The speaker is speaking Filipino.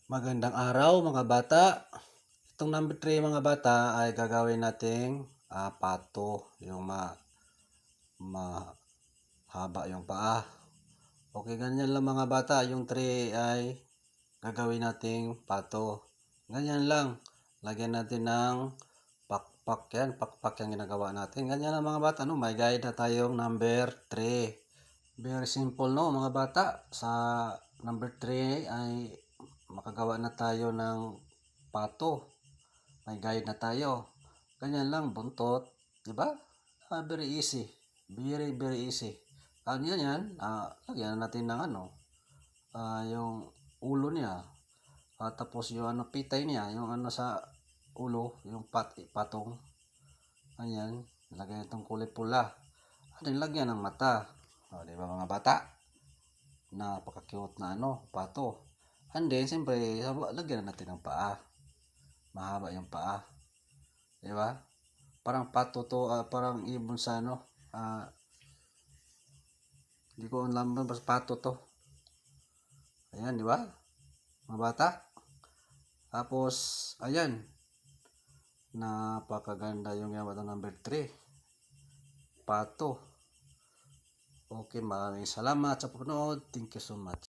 Magandang araw mga bata. Itong number 3 mga bata ay gagawin nating pato, yung mahaba yung paa. Okay, ganyan lang mga bata. Yung 3 ay gagawin nating pato. Ganyan lang. Lagyan natin ng pakpak yan. Pakpak yung ginagawa natin. Ganyan lang mga bata. No? May guide na tayong number 3. Very simple no mga bata. Sa number 3 ay makagawa na tayo ng pato. May guide na tayo. Ganyan lang, buntot. Diba? Very easy. Very, very easy. Yan, lagyan natin ng yung ulo niya. Tapos yung pitay niya, yung sa ulo, yung patong. Ganyan, lagyan itong kulay pula. At lagyan ng mata. Diba mga bata? Napaka-cute na pato. And then, siyempre, lagyan na natin ng paa. Mahaba yung paa. Di ba? Parang pato to, parang ibon sa hindi ko alam ba, basta pato to. Ayan, di ba? Mga bata. Tapos, ayan. Napakaganda yung yaman number 3. Pato. Okay, maraming salamat sa panonood. Thank you so much.